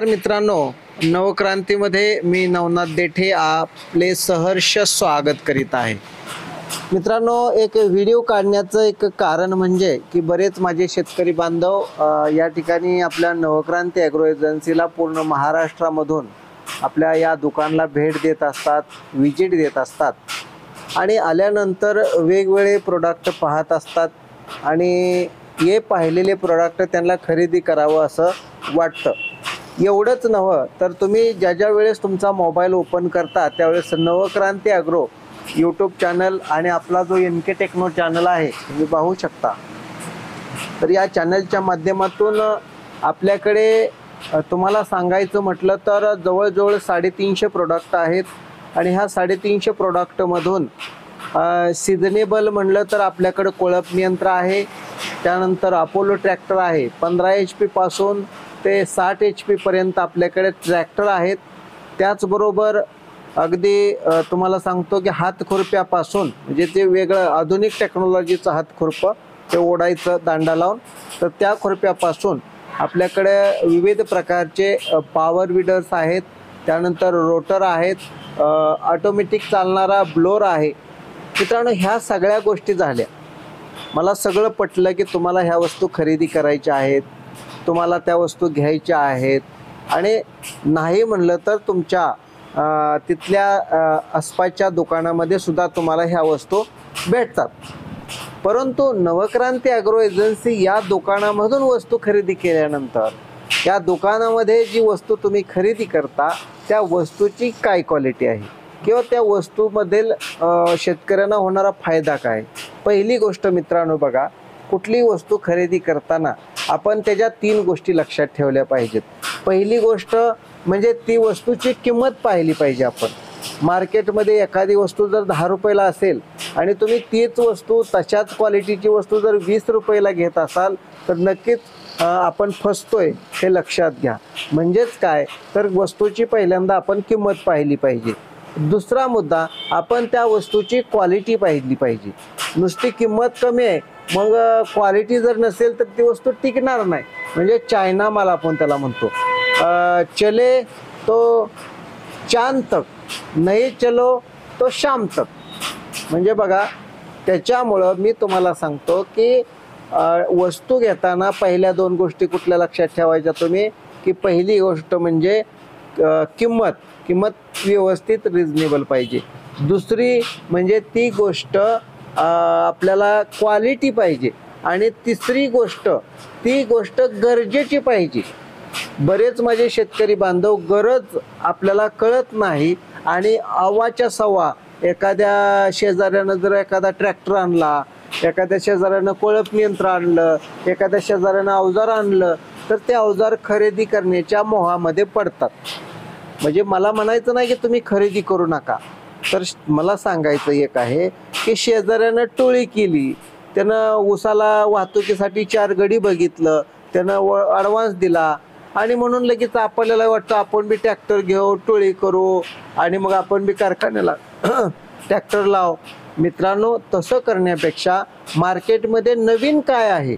मित्रांनो, नवक्रांतीमध्ये मी नवनाथ देठे आपले सहर्ष स्वागत करीत आहे। मित्रांनो, एक व्हिडिओ काढण्याचं एक कारण म्हणजे की बरेच माझे शेतकरी बांधव या ठिकाणी आपल्या नवक्रांती ॲग्रो एजन्सीला पूर्ण महाराष्ट्रामधून आपल्या या दुकानाला भेट देत असतात, विजिट देत असतात आणि आल्यानंतर वेगवेगळे प्रोडक्ट पाहत असतात आणि हे पाहिलेले प्रोडक्ट त्यांना खरेदी करावं असं वाटतं। एवढंच नव्हे तर तुम्ही ज्या वेळेस तुमचा मोबाईल ओपन करता त्यावेळेस नवक्रांती ॲग्रो यूट्यूब चॅनल आणि आपला जो NK टेक्नो चॅनल आहे तुम्ही पाहू शकता। तर या चॅनलच्या माध्यमातून आपल्याकडे तुम्हाला सांगायचं म्हटलं तर जवळजवळ 350 प्रोडक्ट आहेत आणि ह्या 350 प्रोडक्टमधून सीझनेबल म्हणलं तर आपल्याकडे कोळप यंत्र आहे, त्यानंतर अपोलो ट्रॅक्टर आहे। 15 HP पासून ते 60 HP पर्यंत आपल्याकडे ट्रॅक्टर आहेत। त्याचबरोबर अगदी तुम्हाला सांगतो की हातखुरप्यापासून म्हणजे ते वेगळं आधुनिक टेक्नॉलॉजीचं हातखुरपं ते ओढायचं दांडा लावून, तर त्या खुरप्यापासून आपल्याकडे विविध प्रकारचे पॉवर विडर्स आहेत, त्यानंतर रोटर आहेत, ऑटोमॅटिक चालणारा ब्लोअर आहे। मित्रांनो, ह्या सगळ्या गोष्टी झाल्या, मला सगळं पटलं की तुम्हाला ह्या वस्तू खरेदी करायच्या आहेत, तुम्हाला त्या वस्तू घ्यायच्या आहेत आणि नाही म्हणलं तर तुमच्या तिथल्या आसपासच्या दुकानामध्ये सुद्धा तुम्हाला ह्या वस्तू भेटतात। परंतु नवक्रांती ॲग्रो एजन्सी या दुकानामधून वस्तू खरेदी केल्यानंतर या दुकानामध्ये जी वस्तू तुम्ही खरेदी करता त्या वस्तूची काय क्वालिटी आहे किंवा त्या वस्तूमधील शेतकऱ्यांना होणारा फायदा काय। पहिली गोष्ट मित्रांनो बघा, कुठली वस्तू खरेदी करताना आपण त्याच्या 3 गोष्टी लक्षात ठेवल्या पाहिजेत। पहिली गोष्ट म्हणजे ती वस्तूची किंमत पाहिली पाहिजे। आपण मार्केटमध्ये एखादी वस्तू जर 10 रुपयाला असेल आणि तुम्ही तीच वस्तू तशाच क्वालिटीची वस्तू जर 20 रुपयाला घेत असाल तर नक्कीच आपण फसतोय, हे लक्षात घ्या। म्हणजेच काय तर वस्तूची पहिल्यांदा आपण किंमत पाहिली पाहिजे। दुसरा मुद्दा, आपण त्या वस्तूची क्वालिटी पाहिली पाहिजे। नुसती किंमत कमी आहे मग क्वालिटी जर नसेल तर ती वस्तू टिकणार नाही। म्हणजे चायना माल आपण त्याला म्हणतो, चले तो चांद तक, नहीं चलो तो शाम तक। म्हणजे बघा, त्याच्यामुळं मी तुम्हाला सांगतो की वस्तू घेताना पहिल्या 2 गोष्टी कुठल्या लक्षात ठेवायच्या तुम्ही, की पहिली गोष्ट म्हणजे किंमत व्यवस्थित रिजनेबल पाहिजे। दुसरी म्हणजे ती गोष्ट आपल्याला क्वालिटी पाहिजे आणि तिसरी गोष्ट ती गोष्ट गरजेची पाहिजे। बरेच माझे शेतकरी बांधव गरज आपल्याला कळत नाही आणि अवाच्या सव्वा एखाद्या शेजाऱ्यानं जर एखादा ट्रॅक्टर आणला, एखाद्या शेजाऱ्यानं कोळप यंत्र आणलं, एखाद्या शेजाऱ्यानं अवजार आणलं तर ते अवजार खरेदी करण्याच्या मोहामध्ये पडतात। म्हणजे मला म्हणायचं नाही की तुम्ही खरेदी करू नका, तर मला सांगायचं एक आहे की शेजाऱ्यानं टोळी केली, त्यानं उसाला वाहतुकीसाठी 4 गडी बघितलं, त्यानं ॲडव्हान्स दिला आणि म्हणून लगेच आपल्याला वाटतं आपण बी ट्रॅक्टर घेऊ, टोळी करू आणि मग आपण बी कारखान्याला ट्रॅक्टर लाव। मित्रांनो, तसं करण्यापेक्षा मार्केटमध्ये नवीन काय आहे,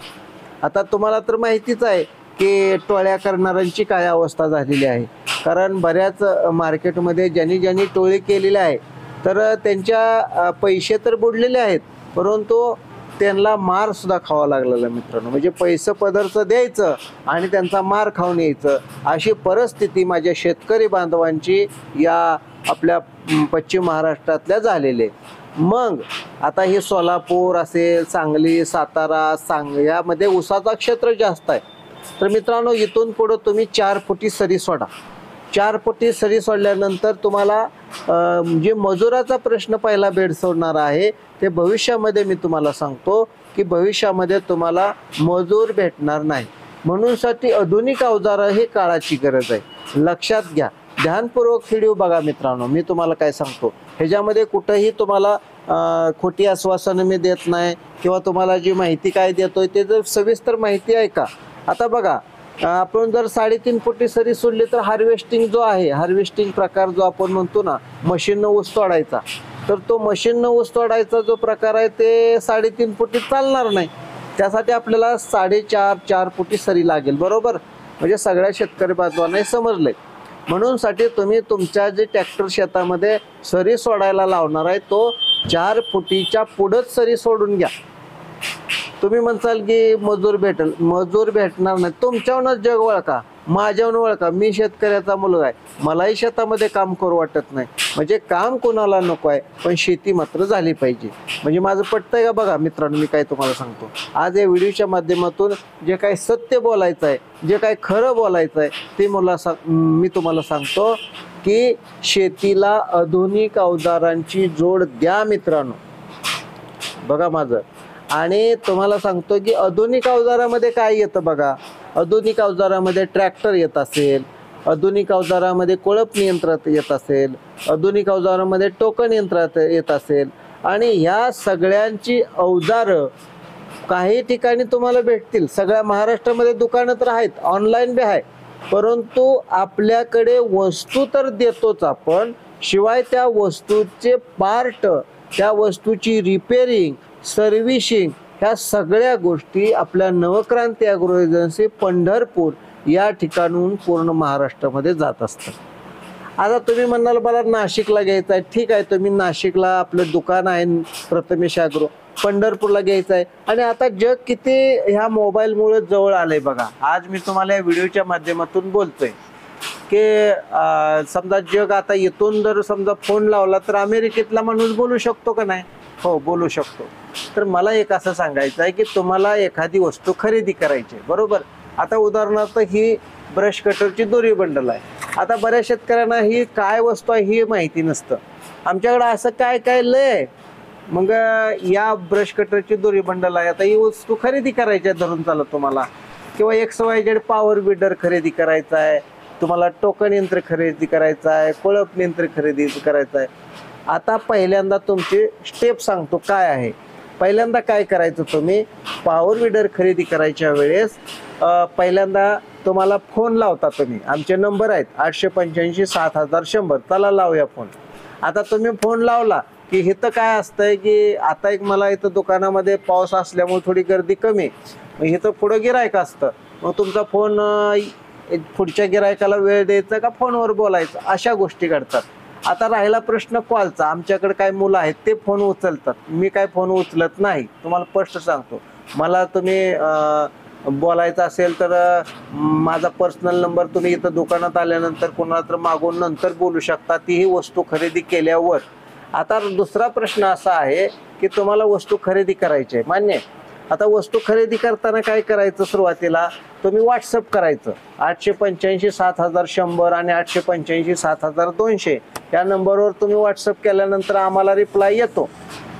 आता तुम्हाला तर माहितीच आहे की टोळ्या करणाऱ्यांची काय अवस्था झालेली आहे। कारण बऱ्याच मार्केटमध्ये ज्यांनी टोळी केलेली आहे तर त्यांच्या पैसे तर बुडलेले आहेत, परंतु त्यांना मार सुद्धा खावा लागलेला मित्रांनो। म्हणजे पैसे पदरचं द्यायचं आणि त्यांचा मार खाऊन यायचं, अशी परिस्थिती माझ्या शेतकरी बांधवांची या आपल्या पश्चिम महाराष्ट्रातल्या झालेली आहे। मग आता हे सोलापूर असेल, सांगली, सातारा, यामध्ये ऊसाचा क्षेत्र जास्त आहे। तर मित्रांनो, इथून पुढे तुम्ही 4 फुटी सरी सोडा। 4 फुटी सरी सोडल्यानंतर तुम्हाला जे मजुराचा प्रश्न पहिला भेडसावणार आहे ते भविष्यामध्ये मी तुम्हाला सांगतो की भविष्यामध्ये तुम्हाला मजूर भेटणार नाही। म्हणूनसाठी आधुनिक अवजारं ही काळाची गरज आहे, लक्षात घ्या। ध्यानपूर्वक व्हिडिओ बघा मित्रांनो, मी तुम्हाला काय सांगतो ह्याच्यामध्ये कुठेही तुम्हाला खोटी आश्वासनं मी देत नाही किंवा तुम्हाला जी माहिती काय देतोय ते जर सविस्तर माहिती आहे का। आता बघा, आपण जर 3.5 फुटी सरी सोडली तर हार्वेस्टिंग जो आहे, हार्वेस्टिंग प्रकार जो आपण म्हणतो ना मशीननं ऊस तोडायचा, तर तो मशीननं ऊस तोडायचा जो प्रकार आहे ते 3.5 फुटी चालणार नाही। त्यासाठी आपल्याला 4.5 फुटी सरी लागेल, बरोबर। म्हणजे सगळ्या शेतकरी बांधवांना हे समजलंय. म्हणून साठी तुम्ही तुमच्या जे ट्रॅक्टर शेतामध्ये सरी सोडायला लावणार आहे तो 4 फुटीच्या पुढंच सरी सोडून घ्या. तुम्ही म्हणसाल की मजूर भेटेल, मजूर भेटणार नाही. तुमच्यावरच जग वळका, माझ्यावर वळका. मी शेतकऱ्याचा मुलगा आहे, मलाही शेतामध्ये काम करू वाटत नाही. म्हणजे काम कोणाला नको आहे, पण शेती मात्र झाली पाहिजे. म्हणजे माझं पटतंय का बघा मित्रांनो. मी काय तुम्हाला सांगतो, आज या व्हिडिओच्या माध्यमातून जे काही सत्य बोलायचं आहे, जे काही खरं बोलायचं आहे ते मी तुम्हाला सांगतो की शेतीला आधुनिक अवजारांची जोड द्या मित्रांनो. बघा माझं. आणि तुम्हाला सांगतो की आधुनिक अवजारामध्ये काय येतं बघा. आधुनिक अवजारामध्ये ट्रॅक्टर येत असेल, आधुनिक अवजारामध्ये कोळप नियंत्र येत असेल, आधुनिक अवजारामध्ये टोकन यंत्र येत असेल. आणि ह्या सगळ्यांची अवजारं काही ठिकाणी तुम्हाला भेटतील. सगळ्या महाराष्ट्रामध्ये दुकानं तर आहेत, ऑनलाईन बी आहे. परंतु आपल्याकडे वस्तू तर देतोच आपण, शिवाय त्या वस्तूचे पार्ट, त्या वस्तूची रिपेरिंग, सर्व्हिसिंग, ह्या सगळ्या गोष्टी आपल्या नवक्रांती ॲग्रो एजन्सी पंढरपूर या ठिकाणून पूर्ण महाराष्ट्रामध्ये जात असतात. आता तुम्ही म्हणाल मला नाशिकला घ्यायचं आहे, ठीक आहे. तुम्ही नाशिकला आपलं दुकान आहे प्रथमेश ॲग्रो, पंढरपूरला घ्यायचं आहे. आणि आता जग किती ह्या मोबाईलमुळे जवळ आलंय बघा. आज मी तुम्हाला या व्हिडिओच्या माध्यमातून बोलतोय की समजा जग आता इथून जर समजा फोन लावला तर अमेरिकेतला माणूस बोलू शकतो का नाही? हो, बोलू शकतो. तर मला एक असं सांगायचं आहे की तुम्हाला एखादी वस्तू खरेदी करायची आहे, बरोबर. आता उदाहरणार्थ ही ब्रश कटरची दोरी बंडल आहे. आता बऱ्याच शेतकऱ्यांना ही काय वस्तू आहे ही माहिती नसतं. आमच्याकडे असं काय काय लय. मग या ब्रश कटरची दोरी बंडल आहे, आता ही वस्तू खरेदी करायची आहे धरून चालत तुम्हाला. किंवा XYZ पॉवर बिल्डर खरेदी करायचा आहे तुम्हाला, टोकन यंत्र खरेदी करायचं आहे, कोळप यंत्र खरेदी करायचं आहे. आता पहिल्यांदा तुमची स्टेप सांगतो काय आहे. पहिल्यांदा काय करायचं, तुम्ही पॉवर विडर खरेदी करायच्या वेळेस पहिल्यांदा तुम्हाला फोन लावता. तुम्ही आमचे नंबर आहेत 885 7100. चला लावूया फोन. आता तुम्ही फोन लावला की इथं काय असतंय की आता एक मला इथं दुकानामध्ये पाऊस असल्यामुळे थोडी गर्दी कमी, मग इथं पुढं गिरायक असतं. मग तुमचा फोन पुढच्या गिरायकाला वेळ द्यायचा का फोनवर बोलायचं, अशा गोष्टी घडतात. आता राहिला प्रश्न कॉलचा. आमच्याकडे काय मुलं आहेत ते फोन उचलतात, मी काय फोन उचलत नाही. तुम्हाला स्पष्ट सांगतो, मला तुम्ही बोलायचं असेल तर माझा पर्सनल नंबर तुम्ही इथं दुकानात आल्यानंतर कोणाला तर मागून नंतर बोलू शकता, तीही वस्तू खरेदी केल्यावर. आता दुसरा प्रश्न असा आहे की तुम्हाला वस्तू खरेदी करायची आहे, मान्य. आता वस्तू खरेदी करताना काय करायचं, सुरुवातीला तुम्ही व्हॉट्सअप करायचं 885 7100 आणि 885 7200 या नंबरवर तुम्ही व्हॉट्सअप केल्यानंतर आम्हाला रिप्लाय येतो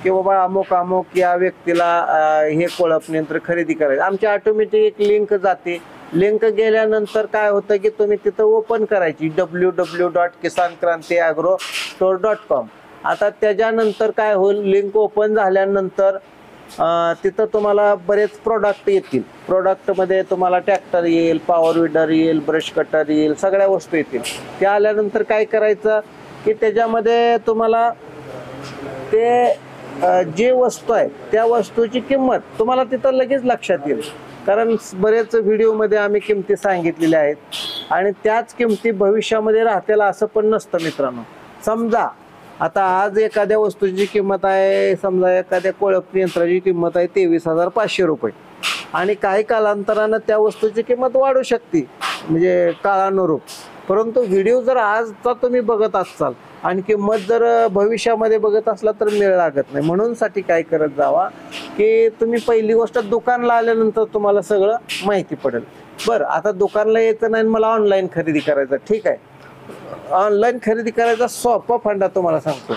की बाबा अमुक अमुक या व्यक्तीला हे कोळप यंत्र खरेदी करायचं. आमची ऑटोमॅटिक एक लिंक जाते. लिंक गेल्यानंतर काय होतं की तुम्ही तिथं ओपन करायची www.kisankrantiagrostore.com. आता त्याच्यानंतर काय होईल, लिंक ओपन झाल्यानंतर तिथं तुम्हाला बरेच प्रोडक्ट येतील. प्रोडक्टमध्ये तुम्हाला ट्रॅक्टर येईल, पॉवर विडर येईल, ब्रश कटर येईल, सगळ्या वस्तू येतील. त्या आल्यानंतर काय करायचं की त्याच्यामध्ये तुम्हाला ते जे वस्तू आहे त्या वस्तूची किंमत तुम्हाला तिथं लगेच लक्षात येईल. कारण बरेच व्हिडिओमध्ये आम्ही किमती सांगितलेल्या आहेत आणि त्याच किमती भविष्यामध्ये राहतील असं पण नसतं मित्रांनो. समजा आता आज एखाद्या वस्तूची किंमत आहे, समजा एखाद्या कोळप यंत्राची किंमत आहे 23,500 रुपये आणि काही कालांतरानं त्या वस्तूची किंमत वाढू शकते म्हणजे काळानुरूप. परंतु व्हिडिओ जर आजचा तुम्ही बघत असाल आणि किंमत जर भविष्यामध्ये बघत असला तर मेळ लागत नाही. म्हणून साठी काय करत जावा की तुम्ही पहिली गोष्ट दुकानला आल्यानंतर तुम्हाला सगळं माहिती पडेल. बरं, आता दुकानला यायचं नाही, मला ऑनलाईन खरेदी करायचं, ठीक आहे. ऑनलाईन खरेदी करायचा सोपा फंडा तुम्हाला सांगतो.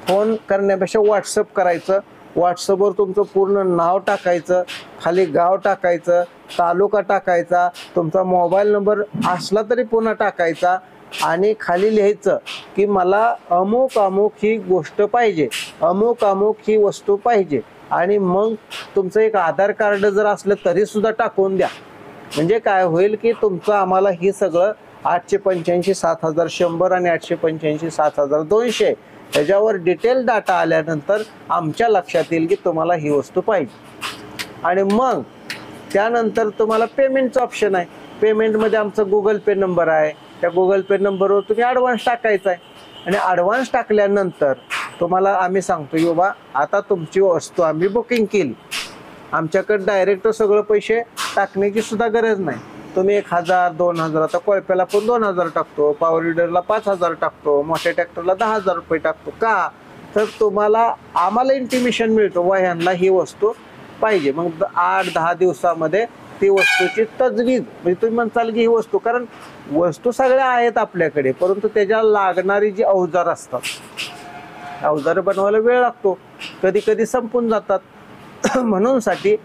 फोन करण्यापेक्षा व्हॉट्सअप करायचं. व्हॉट्सअपवर तुमचं पूर्ण नाव टाकायचं, खाली गाव टाकायचं, तालुका टाकायचा, तुमचा मोबाईल नंबर असला तरी पुन्हा टाकायचा आणि खाली लिहायचं की मला अमुक अमुक ही गोष्ट पाहिजे, अमुक अमुक ही वस्तू पाहिजे. आणि मग तुमचं एक आधार कार्ड जर असलं तरी सुद्धा टाकून द्या. म्हणजे काय होईल की तुमचं आम्हाला ही सगळं 885 7100 आणि 885 7200 त्याच्यावर डिटेल डाटा आल्यानंतर आमच्या लक्षात येईल की तुम्हाला ही वस्तू पाहिजे. आणि मग त्यानंतर तुम्हाला पेमेंटचं ऑप्शन आहे. पेमेंटमध्ये आमचा गुगल पे नंबर आहे, त्या गुगल पे नंबरवर तुम्ही ॲडव्हान्स टाकायचा आहे आणि ॲडव्हान्स टाकल्यानंतर तुम्हाला आम्ही सांगतो की बाबा आता तुमची वस्तू आम्ही बुकिंग केली, आमच्याकडे डायरेक्ट सगळं पैसे टाकण्याची सुद्धा गरज नाही. तुम्ही 1000 2000, आता कोळप्याला पण 2000 टाकतो, पॉवर विडरला 5000 टाकतो, मोठ्या ट्रॅक्टरला 10,000 रुपये टाकतो. का तर तुम्हाला आम्हाला इंटिमेशन मिळतो व ह्यांना ही वस्तू पाहिजे. मग 8-10 दिवसामध्ये ती वस्तूची तजवीज, म्हणजे तुम्ही म्हणताल की ही वस्तू, कारण वस्तू सगळ्या आहेत आपल्याकडे, परंतु त्याच्याला लागणारी जी अवजार असतात, अवजार बनवायला वेळ लागतो, कधी कधी संपून जातात. म्हणून साठी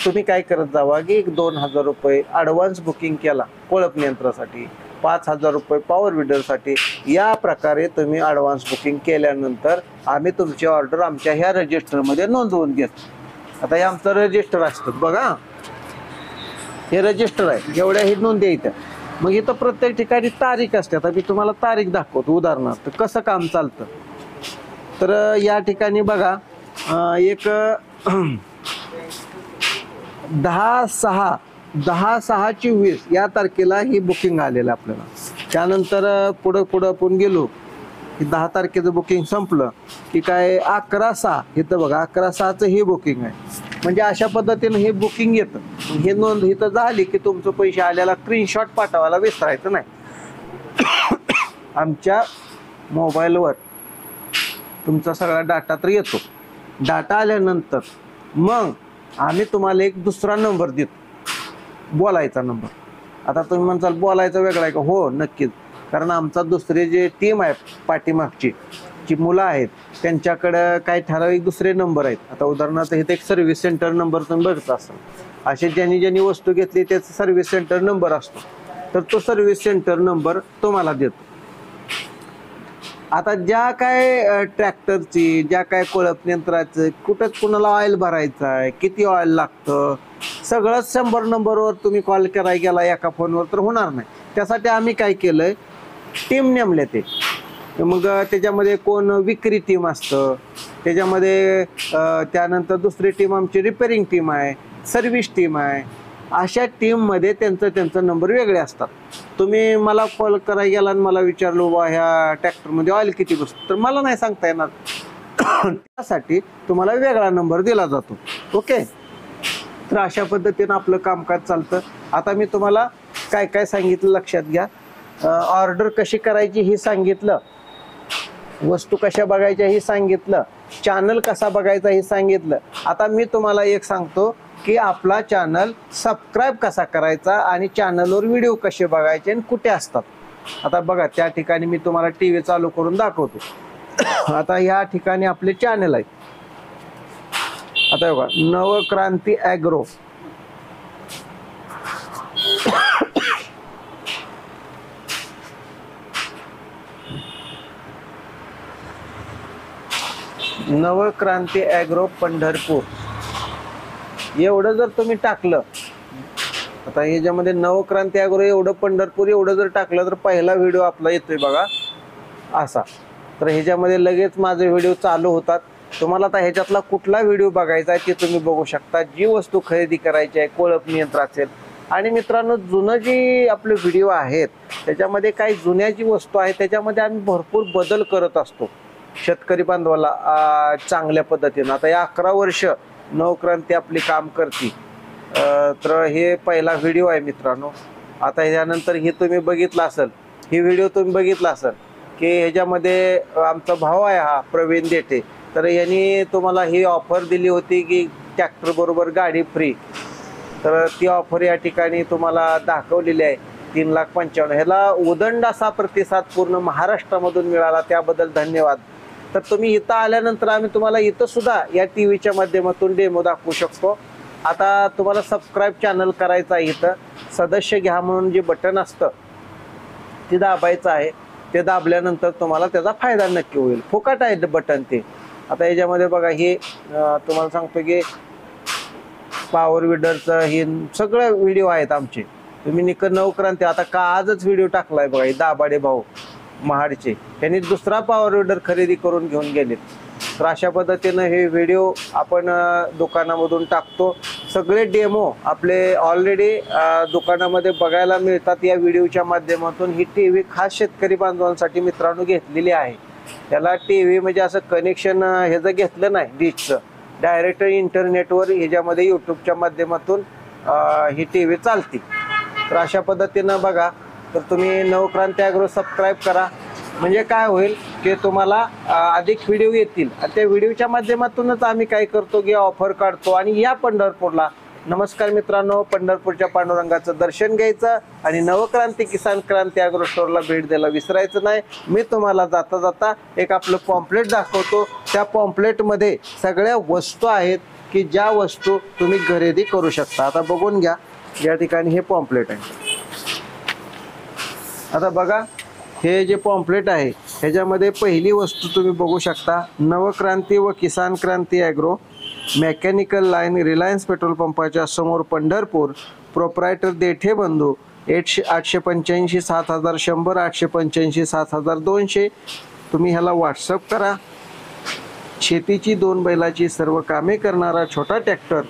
तुम्ही काय करत जावा की 2000 रुपये ॲडव्हान्स बुकिंग केला कोळप यंत्रासाठी, 5000 रुपये पॉवर विडरसाठी. या प्रकारे तुम्ही ॲडव्हान्स बुकिंग केल्यानंतर आम्ही तुमची ऑर्डर आमच्या ह्या रजिस्टरमध्ये नोंदवून घेतो. आता हे आमचं रजिस्टर असतं बघा, हे रजिस्टर आहे, एवढ्या ही नोंदी येत्या. मग इथं प्रत्येक ठिकाणी तारीख असते. आता मी तुम्हाला तारीख दाखवतो. उदाहरणार्थ कसं काम चालतं, तर या ठिकाणी बघा एक 10/6/20 या तारखेला ही बुकिंग आलेलं आपल्याला. त्यानंतर पुढं आपण गेलो की 10 तारखेचं बुकिंग संपलं की काय 11/6 इथं बघा 11/6चं हे बुकिंग आहे. म्हणजे अशा पद्धतीनं हे बुकिंग येतं. हे नोंद इथं झाली की तुमचं पैसे आल्याला स्क्रीनशॉट पाठवायला विसरायचं नाही. आमच्या मोबाईलवर तुमचा सगळा डाटा तर येतो. डाटा आल्यानंतर मग आम्ही तुम्हाला एक दुसरा नंबर देतो, बोलायचा नंबर. आता तुम्ही म्हणताल बोलायचा वेगळा आहे का? हो नक्कीच, कारण आमचा दुसरे जे टीम आहे पाठीमागची जी मुलं आहेत त्यांच्याकडं काही ठराविक दुसरे नंबर आहेत. आता उदाहरणार्थ इथे एक सर्व्हिस सेंटर नंबर तुम्ही बघत असाल, असे ज्यांनी वस्तू घेतली त्याचा सर्व्हिस सेंटर नंबर असतो, तर तो सर्व्हिस सेंटर नंबर तुम्हाला देतो. आता ज्या काय ट्रॅक्टरची, ज्या काय कोळप यंत्राचं, कुठं कुणाला ऑइल भरायचं आहे, किती ऑइल लागतं, सगळंच 100 नंबरवर तुम्ही कॉल करायला गेला एका फोनवर तर होणार नाही. त्यासाठी आम्ही काय केलंय, टीम नेमले ते. मग त्याच्यामध्ये कोण विक्री टीम असतं, त्याच्यामध्ये त्यानंतर दुसरी टीम आमची रिपेरिंग टीम आहे, सर्व्हिस टीम आहे. अशा टीममध्ये त्यांचं नंबर वेगळे असतात. तुम्ही मला कॉल करायला गेला आणि मला विचारलो बा ह्या ट्रॅक्टरमध्ये ऑइल किती बसतं, तर मला नाही सांगता येणार. त्यासाठी तुम्हाला वेगळा नंबर दिला जातो. ओके, तर अशा पद्धतीनं आपलं कामकाज चालतं. आता मी तुम्हाला काय काय सांगितलं लक्षात घ्या. ऑर्डर कशी करायची हे सांगितलं, वस्तू कशा बघायच्या हे सांगितलं, चॅनल कसा बघायचा हे सांगितलं. आता मी तुम्हाला एक सांगतो की आपला चॅनल सबस्क्राईब कसा करायचा आणि चॅनलवर व्हिडिओ कसे बघायचे आणि कुठे असतात. आता बघा त्या ठिकाणी मी तुम्हाला टीव्ही चालू करून दाखवतो. आता या ठिकाणी आपले चॅनल आहे. आता बघा नवक्रांती ॲग्रो, नवक्रांती ॲग्रो पंढरपूर एवढं जर तुम्ही टाकलं, आता ह्याच्यामध्ये नवक्रांती ॲग्रो एवढं पंढरपूर एवढं जर टाकलं तर पहिला व्हिडिओ आपला येतोय बघा असा. तर ह्याच्यामध्ये लगेच माझे व्हिडिओ चालू होतात. तुम्हाला आता ह्याच्यातला कुठला व्हिडिओ बघायचा आहे ते तुम्ही बघू शकता. जी वस्तू खरेदी करायची आहे, कोळप यंत्र असेल. आणि मित्रांनो, जुनं जी आपले व्हिडिओ आहेत त्याच्यामध्ये काही जुन्या जी वस्तू आहे त्याच्यामध्ये आम्ही भरपूर बदल करत असतो शेतकरी बांधवाला चांगल्या पद्धतीनं. आता या 11 वर्ष नवक्रांती आपली काम करते. तर हे पहिला व्हिडिओ आहे मित्रांनो. आता ह्यानंतर हे तुम्ही बघितलं असेल, ही व्हिडिओ तुम्ही बघितला असेल की ह्याच्यामध्ये आमचा भाऊ आहे हा प्रवीण देठे, तर यांनी तुम्हाला ही ऑफर दिली होती की ट्रॅक्टर बरोबर गाडी फ्री. तर ती ऑफर या ठिकाणी तुम्हाला दाखवलेली आहे 3,55,000. ह्याला उदंड असा प्रतिसाद पूर्ण महाराष्ट्रामधून मिळाला, त्याबद्दल धन्यवाद. तर तुम्ही इथं आल्यानंतर आम्ही तुम्हाला इथं सुद्धा या टीव्हीच्या माध्यमातून डेमो दाखवू शकतो. आता तुम्हाला सबस्क्राईब चॅनल करायचं आहे, इथं सदस्य घ्या म्हणून जे बटन असतं ते दाबायचं आहे. ते दाबल्यानंतर तुम्हाला त्याचा फायदा नक्की होईल. फुकट आहे बटन ते. आता याच्यामध्ये बघा हे तुम्हाला सांगतो की पॉवर विडरचं हे सगळं व्हिडिओ आहेत आमचे. तुम्ही निकन नवक्रांती आता का आजच व्हिडिओ टाकलाय बघा, हे दाबाडे भाऊ महाडचे, त्यांनी दुसरा पॉवर विडर खरेदी करून घेऊन गेलेत. तर अशा पद्धतीनं हे व्हिडिओ आपण दुकानामधून टाकतो. सगळे डेमो आपले ऑलरेडी दुकानामध्ये बघायला मिळतात या व्हिडिओच्या माध्यमातून। ही टीव्ही खास शेतकरी बांधवांसाठी मित्रांनो घेतलेली आहे। त्याला टीव्ही म्हणजे असं कनेक्शन ह्याचं घेतलं नाही डिशचं, डायरेक्ट इंटरनेटवर ह्याच्यामध्ये यूट्यूबच्या माध्यमातून ही टीव्ही चालते। तर अशा पद्धतीनं बघा, तर तुम्ही नवक्रांती ॲग्रो सबस्क्राईब करा, म्हणजे काय होईल की तुम्हाला अधिक व्हिडिओ येतील आणि त्या व्हिडिओच्या माध्यमातूनच आम्ही काय करतो की ऑफर काढतो। आणि या पंढरपूरला नमस्कार मित्रांनो, पंढरपूरच्या पांडुरंगाचं दर्शन घ्यायचं आणि नवक्रांती किसान क्रांती ॲग्रो स्टोअरला भेट द्यायला विसरायचं नाही। मी तुम्हाला जाता जाता एक आपलं पॉम्पलेट दाखवतो। त्या पॉम्पलेटमध्ये सगळ्या वस्तू आहेत की ज्या वस्तू तुम्ही खरेदी करू शकता। आता बघून घ्या, या ठिकाणी हे पॉम्पलेट आहे। आता बघा, हे जे पॉम्पलेट आहे ह्याच्यामध्ये पहिली वस्तू तुम्ही बघू शकता, नवक्रांती व Kisan Kranti agro mechanical line, Reliance petrol पंपाच्या समोर पंढरपूर, प्रोप्रायटर देठे बंधू, 885 7100 885 7200। तुम्ही ह्याला व्हॉट्सअप करा। शेतीची 2 बैलाची सर्व कामे करणारा छोटा ट्रॅक्टर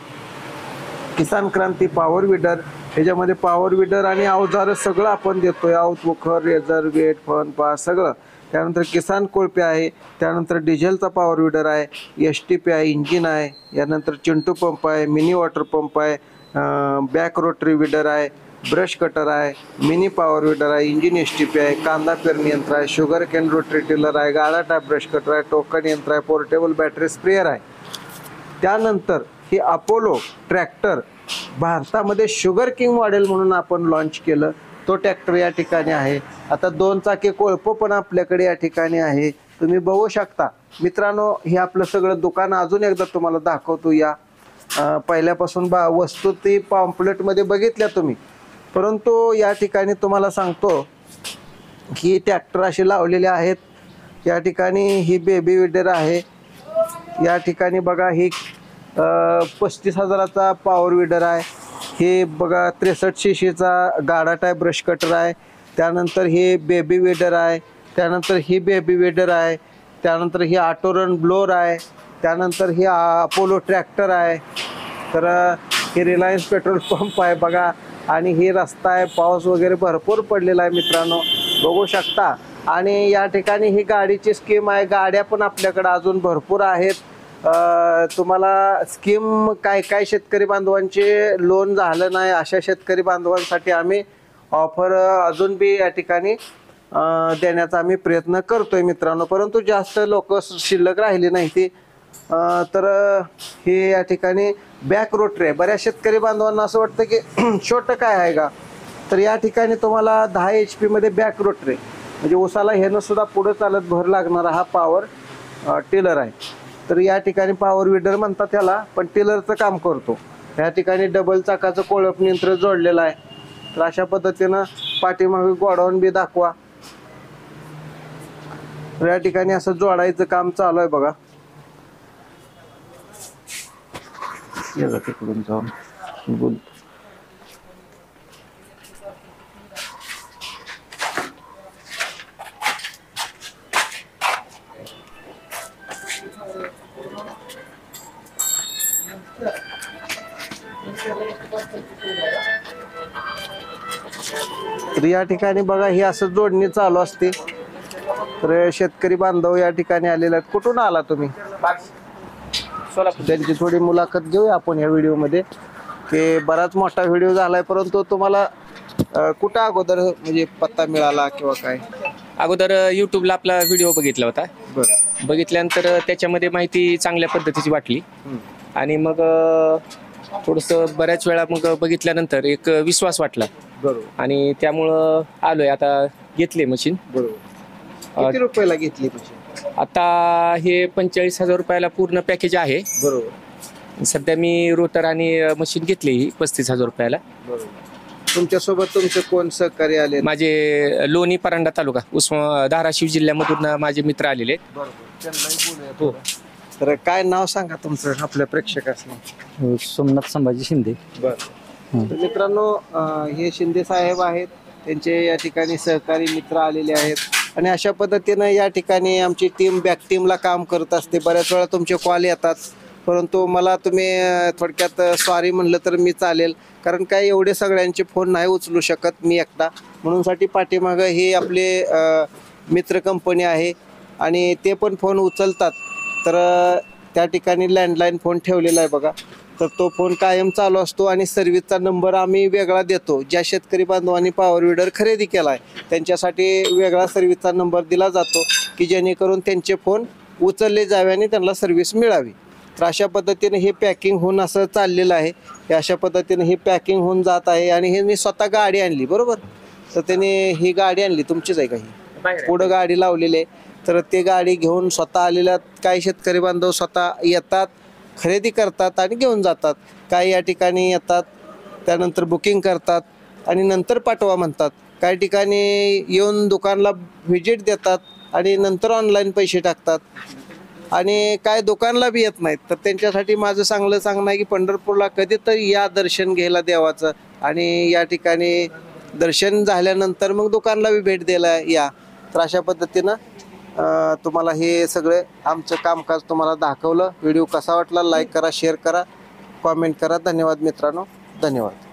किसान क्रांती पॉवर विडर, ह्याच्यामध्ये पॉवर विडर आणि अवजार सगळं आपण देतोय, आउटवुखर, रेझर, वेट, फन, पास सगळं। त्यानंतर किसान कोळपे आहे, त्यानंतर डिझेलचा पॉवर विडर आहे, STP आहे, इंजिन आहे, यानंतर चिंटू पंप आहे, मिनी वॉटर पंप आहे, बॅक रोटरी विडर आहे, ब्रश कटर आहे, मिनी पॉवर विडर आहे, इंजिन STP आहे, कांदा पेरणी यंत्र आहे, शुगर कॅन रोटरी टिलर आहे, गाडा टाईप ब्रश कटर आहे, टोकन यंत्र आहे, पोर्टेबल बॅटरी स्प्रेअर आहे। त्यानंतर हे अपोलो ट्रॅक्टर भारतामध्ये शुगर किंग मॉडेल म्हणून आपण लॉन्च केलं, तो ट्रॅक्टर या ठिकाणी आहे। आता 2 चाकी कोळपं पण आपल्याकडे या ठिकाणी आहे, तुम्ही बघू शकता मित्रांनो। हे आपलं सगळं दुकान अजून एकदा तुम्हाला दाखवतो। या पहिल्यापासून वस्तू ती पॉम्पलेटमध्ये बघितल्या तुम्ही, परंतु या ठिकाणी तुम्हाला सांगतो की ट्रॅक्टर असे लावलेले आहेत। या ठिकाणी ही बेबी विडर आहे, या ठिकाणी बघा ही 35,000चा पॉवर विडर आहे, हे बघा 63 शीशीचा गाडा टाईप ब्रश कटर आहे, त्यानंतर हे बेबी विडर आहे, त्यानंतर ही बेबी विडर आहे, त्यानंतर ही ऑटो रन ब्लोअर आहे, त्यानंतर ही अपोलो ट्रॅक्टर आहे। तर हे रिलायन्स पेट्रोल पंप आहे बघा, आणि ही रस्ता आहे, पाऊस वगैरे भरपूर पडलेला आहे मित्रांनो, बघू शकता। आणि या ठिकाणी ही गाडीची स्कीम आहे, गाड्या पण आपल्याकडे अजून भरपूर आहेत। तुम्हाला स्कीम काय काय शेतकरी बांधवांचे लोन झालं नाही अशा शेतकरी बांधवांसाठी आम्ही ऑफर अजून बी या ठिकाणी देण्याचा आम्ही प्रयत्न करतोय मित्रांनो, परंतु जास्त लोक शिल्लक राहिली नाही ती। तर हे या ठिकाणी बॅक रोटरी आहे। बऱ्याच शेतकरी बांधवांना असं वाटतं की छोटं काय आहे का, तर या ठिकाणी तुम्हाला 10 HP मध्ये बॅक रोटरी म्हणजे उसाला ह्यानं सुद्धा पुढे चालत भर लागणारा हा पॉवर टिलर आहे। तर या ठिकाणी पॉवर विडर म्हणतात त्याला, पण टिलरचं काम करतो। या ठिकाणी डबल चाकाचं कोळप यंत्र जोडलेलं आहे। तर अशा पद्धतीनं पाठीमागे गोडाऊन बी दाखवा। या ठिकाणी असं जोडायचं काम चालू आहे बघा। तिकडून जाऊन बोल, तर या ठिकाणी बघा ही असं जोडणी चालू असते। तर शेतकरी बांधव या ठिकाणी आलेले आहेत। कुठून आला तुम्ही? सोलापूर। त्यांची थोडी मुलाखत घेऊया आपण या व्हिडिओमध्ये, की बराच मोठा व्हिडिओ झालाय, परंतु तुम्हाला कुठं अगोदर म्हणजे पत्ता मिळाला किंवा काय? अगोदर युट्यूबला आपला व्हिडिओ बघितला होता। बघितल्यानंतर त्याच्यामध्ये माहिती चांगल्या पद्धतीची वाटली आणि मग थोडंसं बऱ्याच वेळा मग बघितल्यानंतर एक विश्वास वाटला आणि त्यामुळं आलोय। आता घेतले मशीन। किती रुपयाला घेतली मशीन? आता हे 45,000 रुपयाला पूर्ण पॅकेज आहे। बरोबर। सध्या मी रोटर आणि मशीन घेतली ही 35,000 रुपयाला। तुमच्यासोबत तुमचे कोण सहकारी आले? माझे लोणी परांडा तालुका धाराशिव जिल्ह्यामधून माझे मित्र आलेले। हो। तर काय नाव सांगा तुमचं आपल्या प्रेक्षकांना? सोमनाथ संभाजी शिंदे। बरं। तर मित्रांनो, हे शिंदे साहेब आहेत, त्यांचे या ठिकाणी सहकारी मित्र आलेले आहेत आणि अशा पद्धतीनं या ठिकाणी आमची टीम बॅक टीमला काम करत असते। बऱ्याच वेळा तुमचे कॉल येतात परंतु मला तुम्ही थोडक्यात सॉरी म्हणलं तर मी चालेल, कारण काय एवढे सगळ्यांचे फोन नाही उचलू शकत मी एकटा, म्हणूनसाठी पाठीमागं हे आपले मित्र कंपनी आहे आणि ते पण फोन उचलतात. तर त्या ठिकाणी लँडलाईन फोन ठेवलेला आहे बघा, तर तो फोन कायम चालू असतो आणि सर्व्हिसचा नंबर आम्ही वेगळा देतो. ज्या शेतकरी बांधवांनी पॉवर विडर खरेदी केला आहे त्यांच्यासाठी वेगळा सर्व्हिसचा नंबर दिला जातो की जेणेकरून त्यांचे फोन उचलले जावे आणि त्यांना सर्व्हिस मिळावी. तर अशा पद्धतीने हे पॅकिंग होऊन असं चाललेलं आहे. हे अशा पद्धतीने हे पॅकिंग होऊन जात आहे आणि हे मी स्वतः गाडी आणली बरोबर. तर त्याने ही गाडी आणली, तुमचीच आहे का ही? पुढं गाडी लावलेली आहे. तर ते गाडी घेऊन स्वतः आलेल्या काही शेतकरी बांधव स्वतः येतात, खरेदी करतात आणि घेऊन जातात. काही या ठिकाणी येतात, त्यानंतर बुकिंग करतात आणि नंतर पाठवा म्हणतात. काही ठिकाणी येऊन दुकानला व्हिजिट देतात आणि नंतर ऑनलाईन पैसे टाकतात आणि काय दुकानला बी येत नाहीत. तर त्यांच्यासाठी माझं सांगणं आहे की पंढरपूरला कधीतरी या दर्शन घ्यायला देवाचं आणि या ठिकाणी दर्शन झाल्यानंतर मग दुकानला बी भेट द्यायला या. तर अशा पद्धतीनं तुम्हाला हे सगळे आमचं कामकाज तुम्हाला दाखवलं. व्हिडिओ कसा वाटला लाईक करा, शेअर करा, कॉमेंट करा. धन्यवाद मित्रांनो, धन्यवाद.